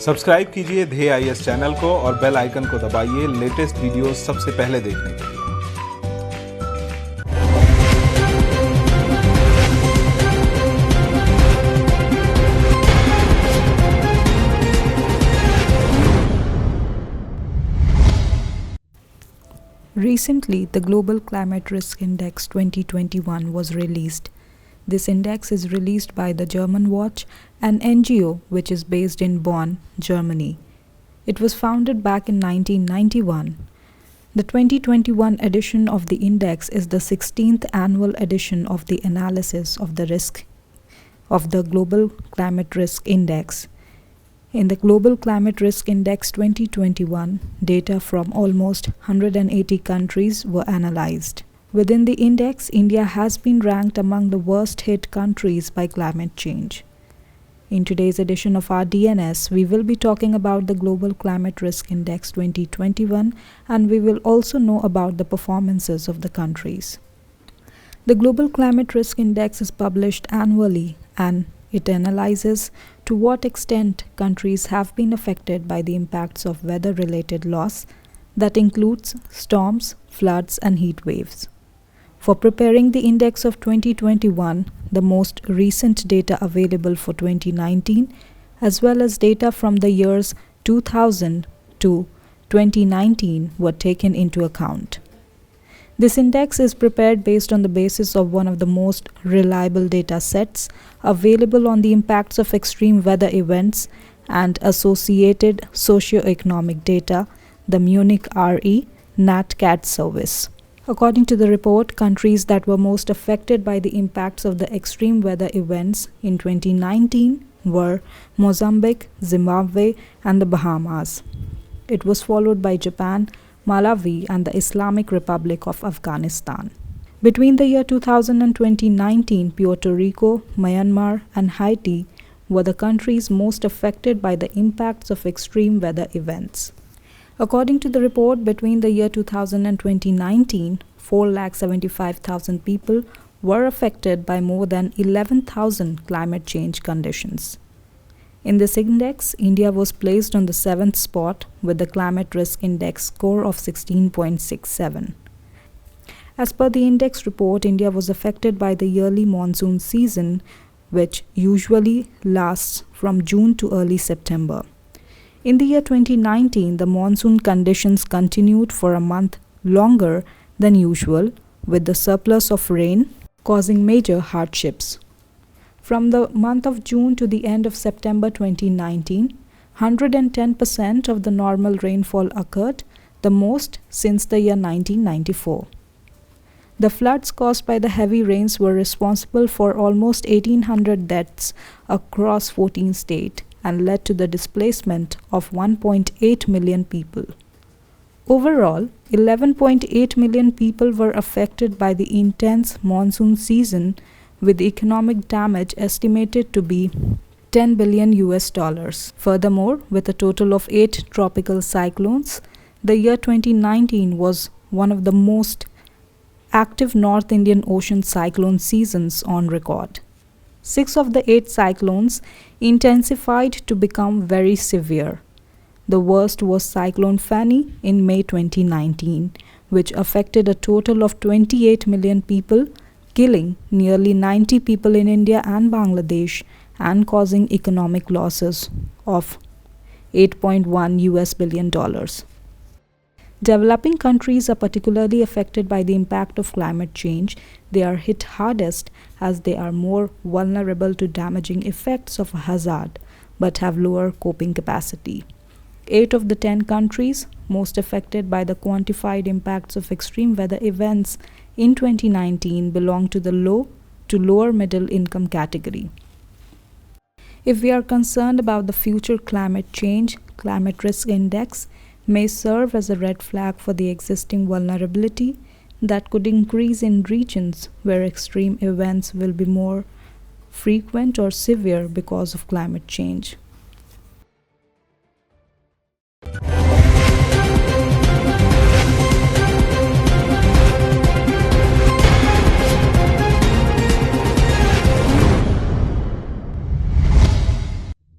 Subscribe कीजिए ध्येय IAS channel को और बेल आइकन को दबाइए लेटेस्ट वीडियोस सबसे पहले देखने के लिए। Recently, the Global Climate Risk Index 2021 was released. This index is released by the German Watch, an NGO which is based in Bonn, Germany. It was founded back in 1991. The 2021 edition of the index is the 16th annual edition of the analysis of the risk of the Global Climate Risk Index. In the Global Climate Risk Index 2021, data from almost 180 countries were analyzed. Within the index, India has been ranked among the worst hit countries by climate change. In today's edition of our DNS, we will be talking about the Global Climate Risk Index 2021, and we will also know about the performances of the countries. The Global Climate Risk Index is published annually, and it analyzes to what extent countries have been affected by the impacts of weather-related loss that includes storms, floods, and heat waves. For preparing the index of 2021, the most recent data available for 2019, as well as data from the years 2000 to 2019 were taken into account. This index is prepared based on the basis of one of the most reliable data sets available on the impacts of extreme weather events and associated socio-economic data, the Munich Re NatCat service. According to the report, countries that were most affected by the impacts of the extreme weather events in 2019 were Mozambique, Zimbabwe, and the Bahamas. It was followed by Japan, Malawi, and the Islamic Republic of Afghanistan. Between the year 2000 and 2019, Puerto Rico, Myanmar, and Haiti were the countries most affected by the impacts of extreme weather events. According to the report, between the year 2000 and 2019, 475,000 people were affected by more than 11,000 climate change conditions. In this index, India was placed on the 7th spot with the Climate Risk Index score of 16.67. As per the index report, India was affected by the yearly monsoon season, which usually lasts from June to early September. In the year 2019, the monsoon conditions continued for a month longer than usual, with the surplus of rain causing major hardships. From the month of June to the end of September 2019, 110% of the normal rainfall occurred, the most since the year 1994. The floods caused by the heavy rains were responsible for almost 1,800 deaths across 14 states and led to the displacement of 1.8 million people. Overall, 11.8 million people were affected by the intense monsoon season, with economic damage estimated to be $10 billion. Furthermore, with a total of 8 tropical cyclones, the year 2019 was one of the most active North Indian Ocean cyclone seasons on record. 6 of the 8 cyclones intensified to become very severe. The worst was Cyclone Fani in May 2019, which affected a total of 28 million people, killing nearly 90 people in India and Bangladesh and causing economic losses of $8.1 billion. Developing countries are particularly affected by the impact of climate change. They are hit hardest as they are more vulnerable to damaging effects of a hazard but have lower coping capacity. 8 of the 10 countries most affected by the quantified impacts of extreme weather events in 2019 belong to the low to lower middle income category. If we are concerned about the future climate change, Climate Risk Index may serve as a red flag for the existing vulnerability that could increase in regions where extreme events will be more frequent or severe because of climate change.